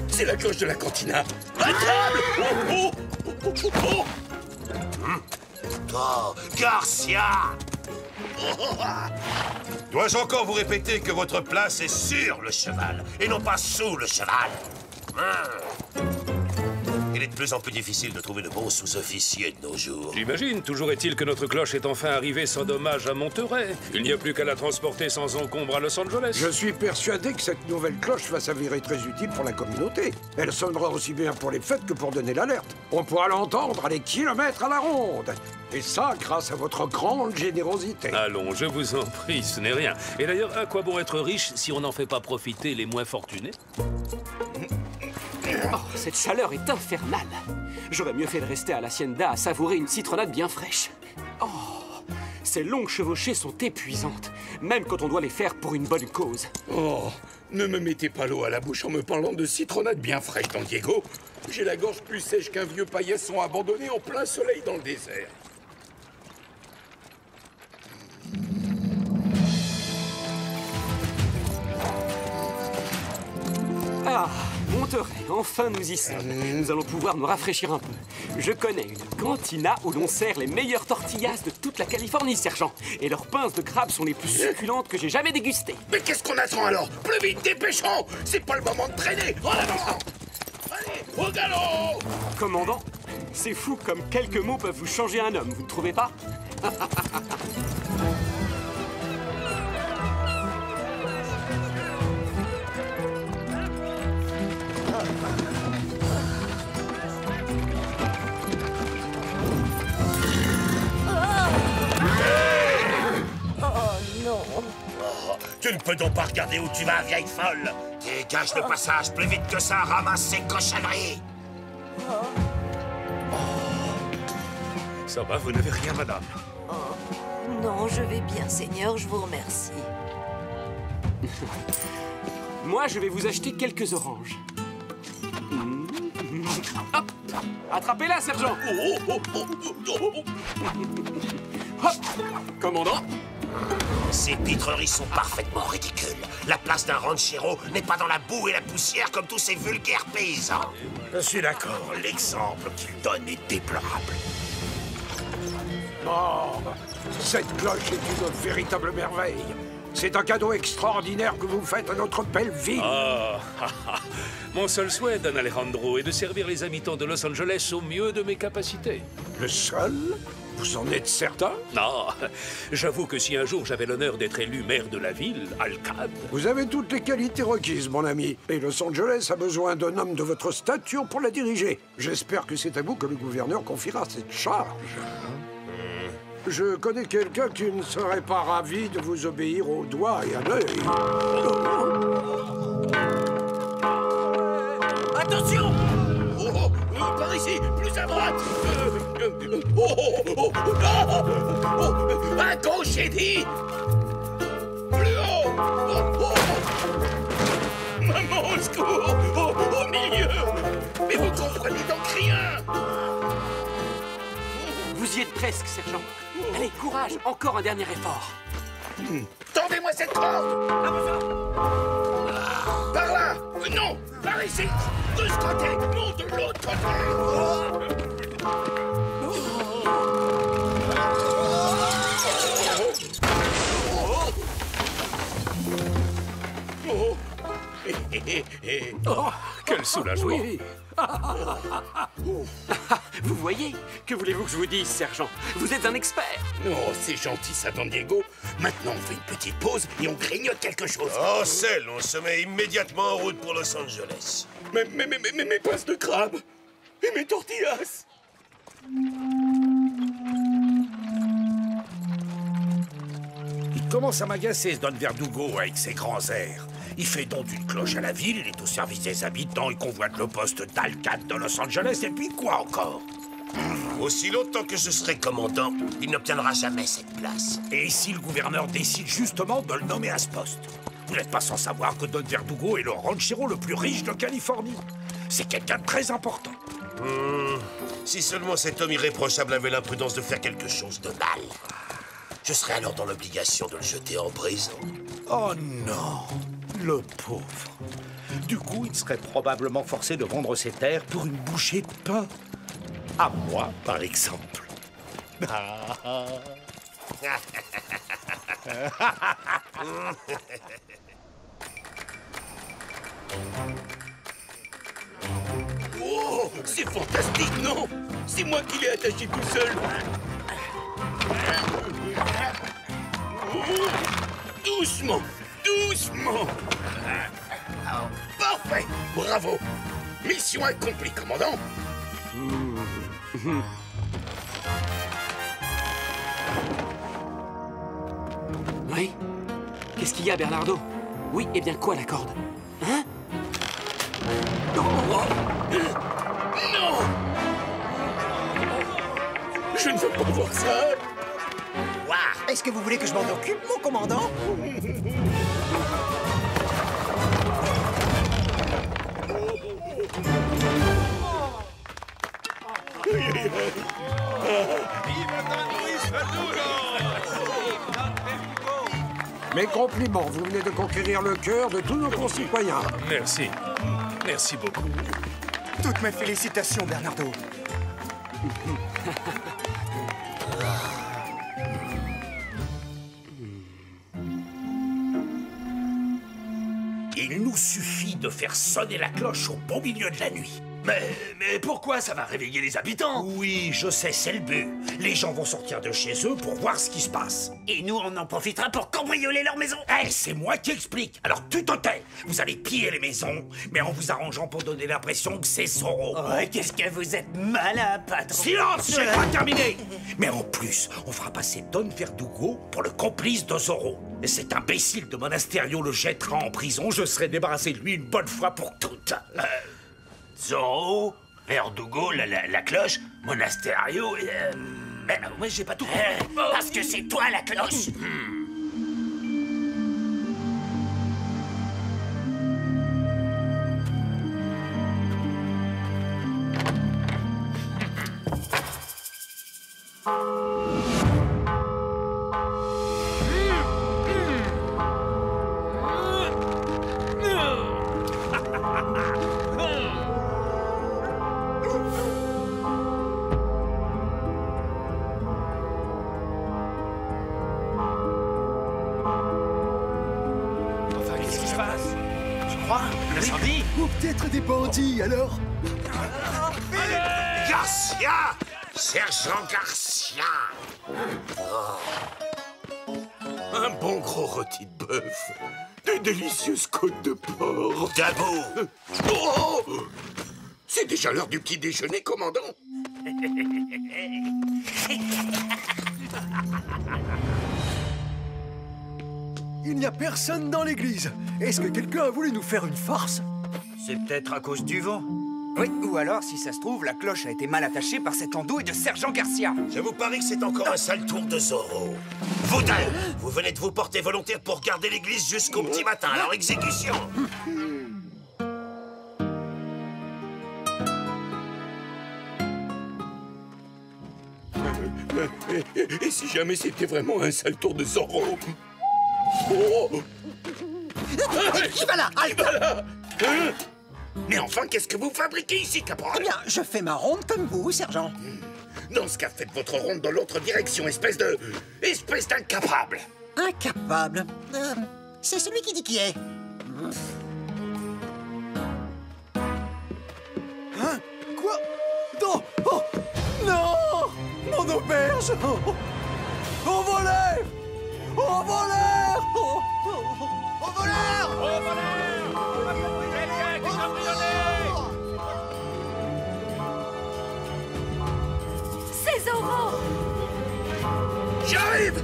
C'est la cloche de la cantina. À table! Oh, oh, oh, oh, oh. Oh, Garcia! Dois-je encore vous répéter que votre place est Sur le cheval, et non pas sous le cheval. Il est de plus en plus difficile de trouver de bons sous-officiers de nos jours. J'imagine. Toujours est-il que notre cloche est enfin arrivée sans dommage à Monterey. Il n'y a plus qu'à la transporter sans encombre à Los Angeles. Je suis persuadé que cette nouvelle cloche va s'avérer très utile pour la communauté. Elle sonnera aussi bien pour les fêtes que pour donner l'alerte. On pourra l'entendre à des kilomètres à la ronde. Et ça, grâce à votre grande générosité. Allons, je vous en prie, ce n'est rien. Et d'ailleurs, à quoi bon être riche si on n'en fait pas profiter les moins fortunés? Oh, cette chaleur est infernale. J'aurais mieux fait de rester à l'hacienda à savourer une citronnade bien fraîche. Oh, ces longues chevauchées sont épuisantes, même quand on doit les faire pour une bonne cause. Oh, ne me mettez pas l'eau à la bouche en me parlant de citronnade bien fraîche, Don Diego. J'ai la gorge plus sèche qu'un vieux paillasson abandonné en plein soleil dans le désert. Ah, Monterey, enfin nous y sommes. Nous allons pouvoir nous rafraîchir un peu. Je connais une cantina où l'on sert les meilleures tortillas de toute la Californie, sergent. Et leurs pinces de crabe sont les plus succulentes que j'ai jamais dégustées. Mais qu'est-ce qu'on attend alors? Plus vite, dépêchons! C'est pas le moment de traîner! En avant! Allez, au galop! Commandant, c'est fou comme quelques mots peuvent vous changer un homme, vous ne trouvez pas? Tu ne peux donc pas regarder où tu vas, vieille folle. Dégage le passage plus vite que ça, ramasse ces cochonneries. Ça va, vous n'avez rien, madame? Non, je vais bien, Seigneur, je vous remercie. Moi, je vais vous acheter quelques oranges. Hop! Attrapez-la, sergent! Hop! Commandant! Ces pitreries sont parfaitement ridicules. La place d'un ranchero n'est pas dans la boue et la poussière comme tous ces vulgaires paysans. Je suis d'accord, l'exemple qu'il donne est déplorable. Oh, cette cloche est une véritable merveille. C'est un cadeau extraordinaire que vous faites à notre belle ville. Ah, mon seul souhait, Don Alejandro, est de servir les habitants de Los Angeles au mieux de mes capacités. Le seul? Vous en êtes certain? Non, j'avoue que si un jour j'avais l'honneur d'être élu maire de la ville, Alcade... Vous avez toutes les qualités requises, mon ami. Et Los Angeles a besoin d'un homme de votre stature pour la diriger. J'espère que c'est à vous que le gouverneur confiera cette charge. Je connais quelqu'un qui ne serait pas ravi de vous obéir au doigt et à l'œil. Attention! Par ici, plus à droite! À gauche, j'ai dit! Plus haut! Maman, au secours! Au milieu! Mais vous comprenez donc rien! Vous y êtes presque, sergent. Allez, courage, encore un dernier effort. Tendez-moi cette corde! Par là! Non! Par ici! De ce côté! Non, de l'autre côté! Oh, quel soulagement! Oui. Vous voyez? Que voulez-vous que je vous dise, sergent? Vous êtes un expert. Oh, c'est gentil ça, Don Diego. Maintenant, on fait une petite pause et on grignote quelque chose. En selle, on se met immédiatement en route pour Los Angeles. Mais mes pinces de crabe et mes tortillas. Il commence à m'agacer, ce Don Verdugo, avec ses grands airs. Il fait don d'une cloche à la ville, il est au service des habitants, il convoite le poste d'Alcade de Los Angeles, et puis quoi encore? Aussi longtemps que je serai commandant, il n'obtiendra jamais cette place. Et ici, le gouverneur décide justement de le nommer à ce poste. Vous n'êtes pas sans savoir que Don Verdugo est le ranchero le plus riche de Californie. C'est quelqu'un de très important. Si seulement cet homme irréprochable avait l'imprudence de faire quelque chose de mal. Je serais alors dans l'obligation de le jeter en prison. Oh non, le pauvre. Du coup, il serait probablement forcé de vendre ses terres pour une bouchée de pain. À moi, par exemple. Oh, c'est fantastique, non? C'est moi qui l'ai attaché tout seul. Doucement, doucement. Parfait, bravo. Mission accomplie, commandant. Oui? Qu'est-ce qu'il y a, Bernardo? Oui, et bien quoi, la corde? Hein? Non! Je ne veux pas voir ça. Est-ce que vous voulez que je m'en occupe, mon commandant? Mes compliments, vous venez de conquérir le cœur de tous nos concitoyens. Merci. Merci beaucoup. Toutes mes félicitations, Bernardo. Il nous suffit de faire sonner la cloche au beau milieu de la nuit. Mais pourquoi ça va réveiller les habitants? Oui, je sais, c'est le but. Les gens vont sortir de chez eux pour voir ce qui se passe. Et nous, on en profitera pour cambrioler leur maison. C'est moi qui explique. Alors tu te tais. Vous allez piller les maisons, mais en vous arrangeant pour donner l'impression que c'est Zorro. Qu'est-ce que vous êtes malin, patron. Silence, j'ai pas terminé. Mais en plus, on fera passer Don Verdugo pour le complice de Zorro. Et cet imbécile de Monasterio le jettera en prison. Je serai débarrassé de lui une bonne fois pour toutes. Zorro, Verdugo, la cloche, Monasterio, moi j'ai pas tout. Parce que c'est toi la cloche. L'incendie? Ou peut-être des bandits, alors? Garcia! Sergent Garcia! Un bon gros rôti de bœuf. De délicieuses côtes de porc. Debout! Oh! C'est déjà l'heure du petit déjeuner, commandant. Il n'y a personne dans l'église. Est-ce que quelqu'un a voulu nous faire une farce? C'est peut-être à cause du vent. Oui, ou alors, si ça se trouve, la cloche a été mal attachée par cette andouille de Sergent Garcia. Je vous parie que c'est encore un sale tour de Zorro. Vous deux, vous venez de vous porter volontaire pour garder l'église jusqu'au petit matin, alors exécution! Et si jamais c'était vraiment un sale tour de Zorro? Oh! Qui va là? Hein? Mais enfin, qu'est-ce que vous fabriquez ici, caporal? Eh bien, je fais ma ronde comme vous, sergent. Dans ce cas, faites votre ronde dans l'autre direction, espèce d'incapable. Incapable. C'est celui qui dit qui est. Hein? Quoi? Non! Oh! Non! Mon auberge! Au voleur! Au voleur! Au voleur! Au voleur! C'est Zorro! J'arrive!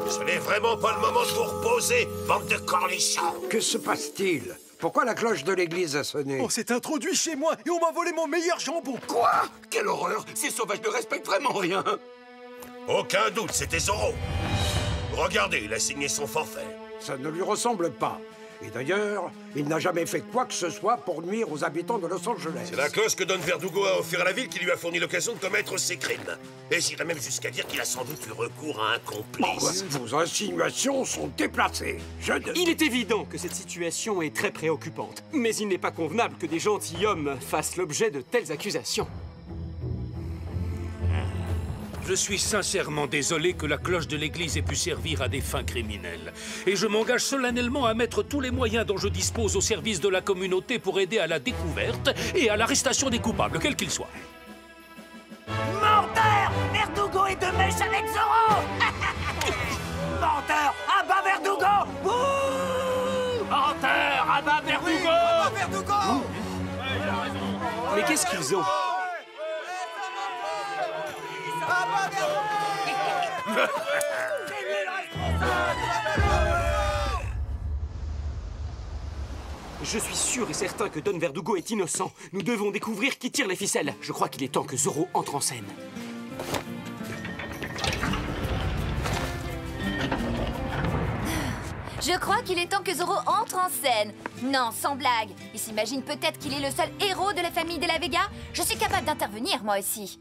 Ce n'est vraiment pas le moment de vous reposer, bande de cornichons! Que se passe-t-il? Pourquoi la cloche de l'église a sonné? On s'est introduit chez moi et on m'a volé mon meilleur jambon. Quoi? Quelle horreur! Ces sauvages ne respectent vraiment rien! Aucun doute, c'était Zorro. Regardez, il a signé son forfait. Ça ne lui ressemble pas. Et d'ailleurs, il n'a jamais fait quoi que ce soit pour nuire aux habitants de Los Angeles. C'est la cloche que Don Verdugo a offert à la ville qui lui a fourni l'occasion de commettre ses crimes. Et j'irais même jusqu'à dire qu'il a sans doute eu recours à un complice. Vos insinuations sont déplacées. Il est évident que cette situation est très préoccupante. Mais il n'est pas convenable que des gentilshommes fassent l'objet de telles accusations. Je suis sincèrement désolé que la cloche de l'église ait pu servir à des fins criminelles. Et je m'engage solennellement à mettre tous les moyens dont je dispose au service de la communauté pour aider à la découverte et à l'arrestation des coupables, quels qu'ils soient. Menteur! Verdugo est de mèche avec Zorro! Menteur! Abat Verdugo! Bouh! Menteur! Abat Verdugo! Abat Verdugo! Mais qu'est-ce qu'ils ont? Je suis sûr et certain que Don Verdugo est innocent. Nous devons découvrir qui tire les ficelles. Je crois qu'il est temps que Zorro entre en scène. Je crois qu'il est temps que Zorro entre en scène. Non, sans blague. Il s'imagine peut-être qu'il est le seul héros de la famille de la Vega. Je suis capable d'intervenir, moi aussi.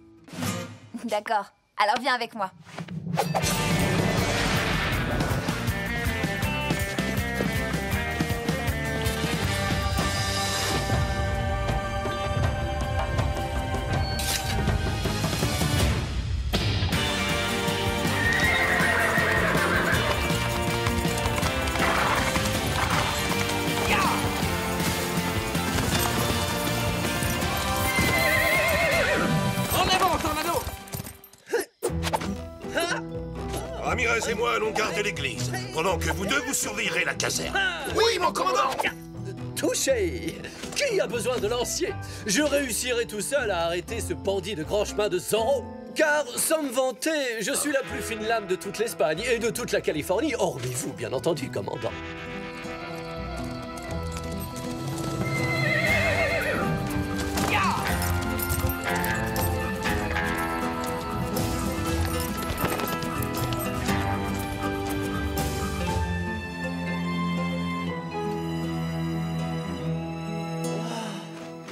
D'accord. Alors viens avec moi. Ramirez et moi allons garder l'église, pendant que vous deux vous surveillerez la caserne. Oui, mon commandant! Touché! Qui a besoin de lancier? Je réussirai tout seul à arrêter ce bandit de grand chemin de Zorro. Car, sans me vanter, je suis la plus fine lame de toute l'Espagne et de toute la Californie, hormis vous, bien entendu, commandant.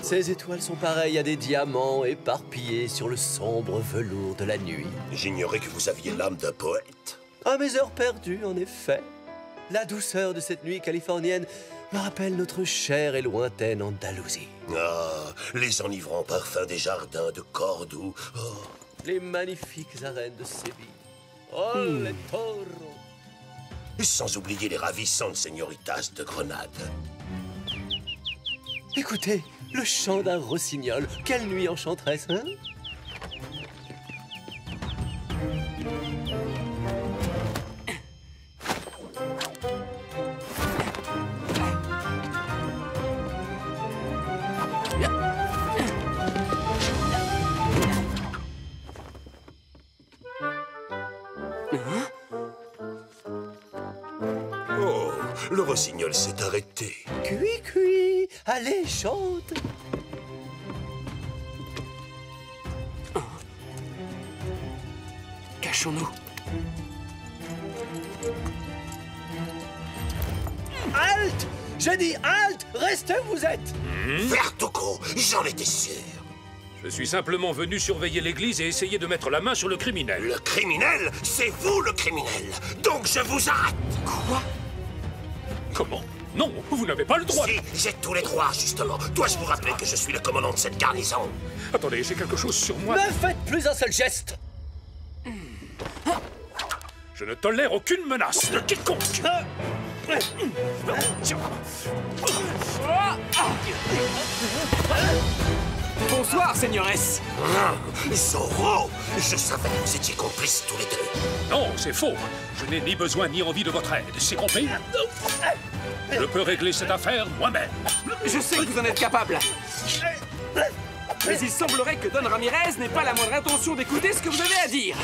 Ces étoiles sont pareilles à des diamants éparpillés sur le sombre velours de la nuit. J'ignorais que vous aviez l'âme d'un poète. À mes heures perdues, en effet. La douceur de cette nuit californienne me rappelle notre chère et lointaine Andalousie. Ah, les enivrants parfums des jardins de Cordoue. Oh. Les magnifiques arènes de Séville. Oh, les toros. Sans oublier les ravissantes señoritas de Grenade. Écoutez, le chant d'un rossignol. Quelle nuit enchanteresse, hein? Oh, le rossignol s'est arrêté. Cui, cui. Allez, chante. Cachons-nous. Halte! J'ai dit halte! Restez où vous êtes! Verdugo, j'en étais sûr. Je suis simplement venu surveiller l'église et essayer de mettre la main sur le criminel. Le criminel? C'est vous le criminel! Donc je vous arrête! Quoi? Comment? Non, vous n'avez pas le droit. Si, j'ai tous les droits, justement. Dois-je vous rappeler que je suis le commandant de cette garnison? Attendez, j'ai quelque chose sur moi. Ne faites plus un seul geste! Je ne tolère aucune menace de quiconque. Bonsoir, seigneuresse. Zorro, je savais que vous étiez complices tous les deux. Non, c'est faux. Je n'ai ni besoin ni envie de votre aide, c'est compris? Je peux régler cette affaire moi-même. Je sais que vous en êtes capable. Mais il semblerait que Don Ramirez n'ait pas la moindre intention d'écouter ce que vous avez à dire.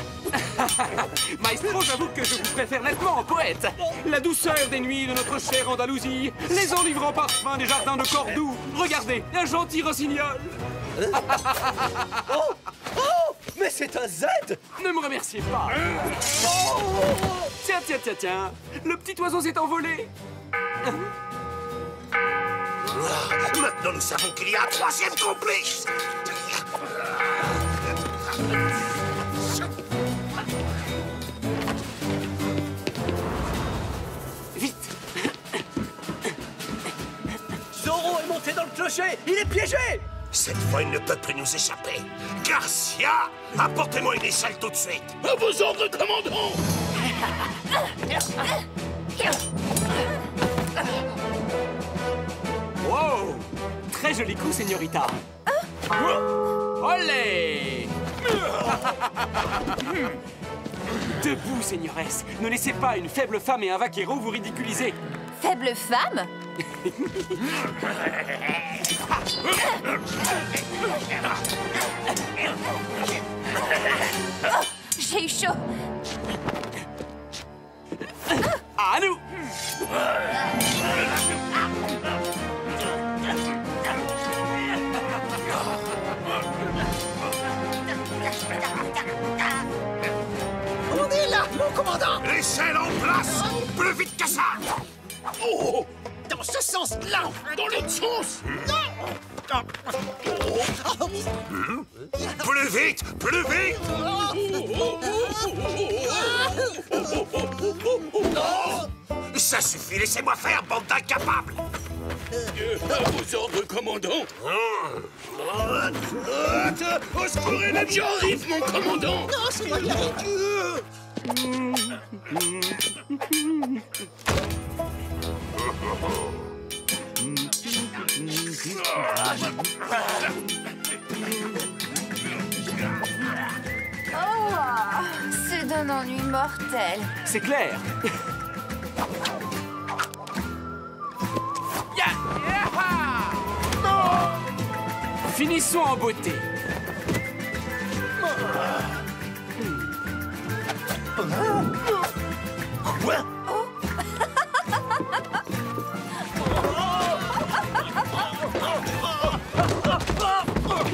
Maestro, j'avoue que je vous préfère nettement en poète. La douceur des nuits de notre chère Andalousie, les enivrants parfums des jardins de Cordoue. Regardez, un gentil rossignol. Oh! Oh! Mais c'est un Z! Ne me remerciez pas. Tiens, tiens, tiens, tiens. Le petit oiseau s'est envolé. Maintenant, nous savons qu'il y a un troisième complice. Vite! Zorro est monté dans le clocher! Il est piégé! Cette fois, il ne peut plus nous échapper. Garcia, apportez-moi une échelle tout de suite. À vos ordres, commandant. Wow! Très joli coup, señorita. Olé! Debout, señores. Ne laissez pas une faible femme et un vaquero vous ridiculiser. Faible femme? Oh, j'ai eu chaud. À nous! On est là, mon commandant! L'échelle en place! Plus vite que ça! Oh! Dans ce sens-là! Dans l'autre sens! Plus vite! Plus vite! Ça suffit, laissez-moi faire, bande d'incapables! À vos ordres, commandant. Au secours, j'arrive, mon commandant. Non, c'est pas bien! Oh, c'est d'un ennui mortel. C'est clair. Finissons en beauté. Quoi?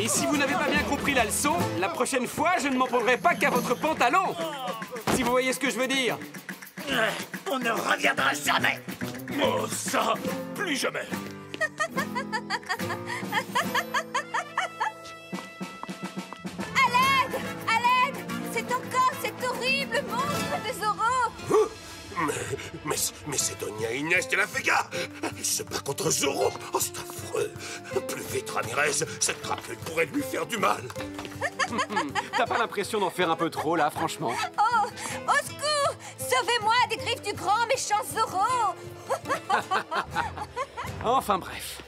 Et si vous n'avez pas bien compris la leçon, la prochaine fois, je ne m'en prendrai pas qu'à votre pantalon. Si vous voyez ce que je veux dire. On ne reviendra jamais. Oh, ça, plus jamais. À l'aide! À l'aide! C'est encore cet horrible monstre de Zorro! Mais c'est Doña Inès de la Vega. Elle se bat contre Zorro. Oh, c'est affreux. Plus vite, Ramirez. Cette crapule pourrait lui faire du mal. T'as pas l'impression d'en faire un peu trop, là, franchement? Oh! Au secours! Sauvez-moi des griffes du grand méchant Zorro! Enfin, bref.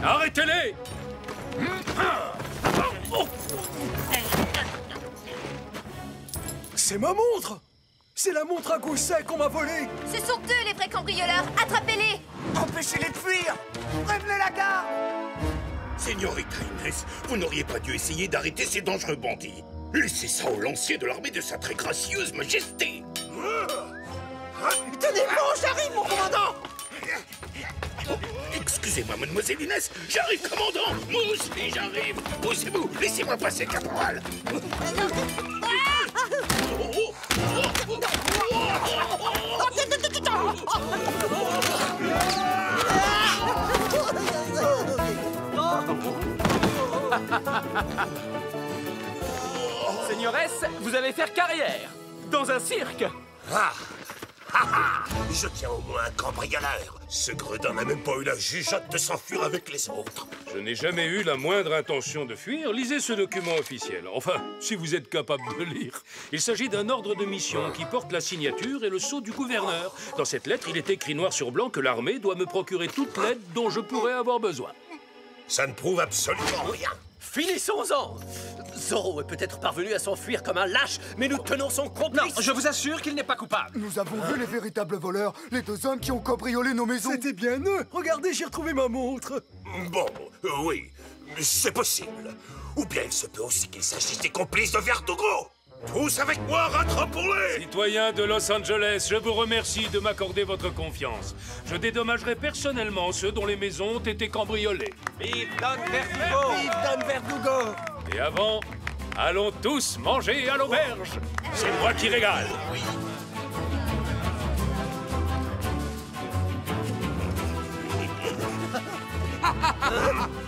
Arrêtez-les! C'est ma montre! C'est la montre à goût sec qu'on m'a volée! Ce sont eux les vrais cambrioleurs! Attrapez-les! Empêchez-les de fuir! Prévenez la gare! Señorita Inès, vous n'auriez pas dû essayer d'arrêter ces dangereux bandits. Laissez ça au lancier de l'armée de sa très gracieuse majesté. Tenez bon, j'arrive, mon commandant! Excusez-moi, mademoiselle Inès, j'arrive, commandant. Moi aussi, j'arrive. Poussez-vous, laissez-moi passer, caporal. Señores, vous allez faire carrière dans un cirque. Je tiens au moins un cambrioleur. Ce gredin n'a même pas eu la jugeote de s'enfuir avec les autres. Je n'ai jamais eu la moindre intention de fuir. Lisez ce document officiel. Enfin, si vous êtes capable de lire. Il s'agit d'un ordre de mission qui porte la signature et le sceau du gouverneur. Dans cette lettre, il est écrit noir sur blanc que l'armée doit me procurer toute l'aide dont je pourrais avoir besoin. Ça ne prouve absolument rien. Finissons-en! Zorro est peut-être parvenu à s'enfuir comme un lâche, mais nous tenons son complice! Non, je vous assure qu'il n'est pas coupable. Nous avons vu les véritables voleurs, les deux hommes qui ont cambriolé nos maisons. C'était bien eux. Regardez, j'ai retrouvé ma montre. Bon, oui, c'est possible. Ou bien il se peut aussi qu'il s'agisse des complices de Verdugo. Tous avec moi, rattrapons-les! Citoyens de Los Angeles, je vous remercie de m'accorder votre confiance. Je dédommagerai personnellement ceux dont les maisons ont été cambriolées. Vive Don Verdugo! Vive Don Verdugo! Et avant, Allons tous manger à l'auberge. C'est moi qui régale.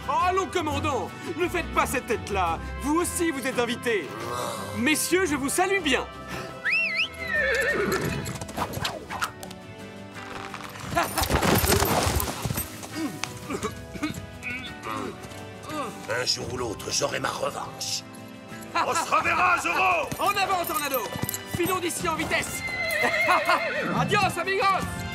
Oh, allons, commandant! Ne faites pas cette tête-là! Vous aussi, vous êtes invités! Messieurs, je vous salue bien! Un jour ou l'autre, j'aurai ma revanche. On se reverra, Zoro! En avant, Tornado! Filons d'ici en vitesse! Adios, amigos!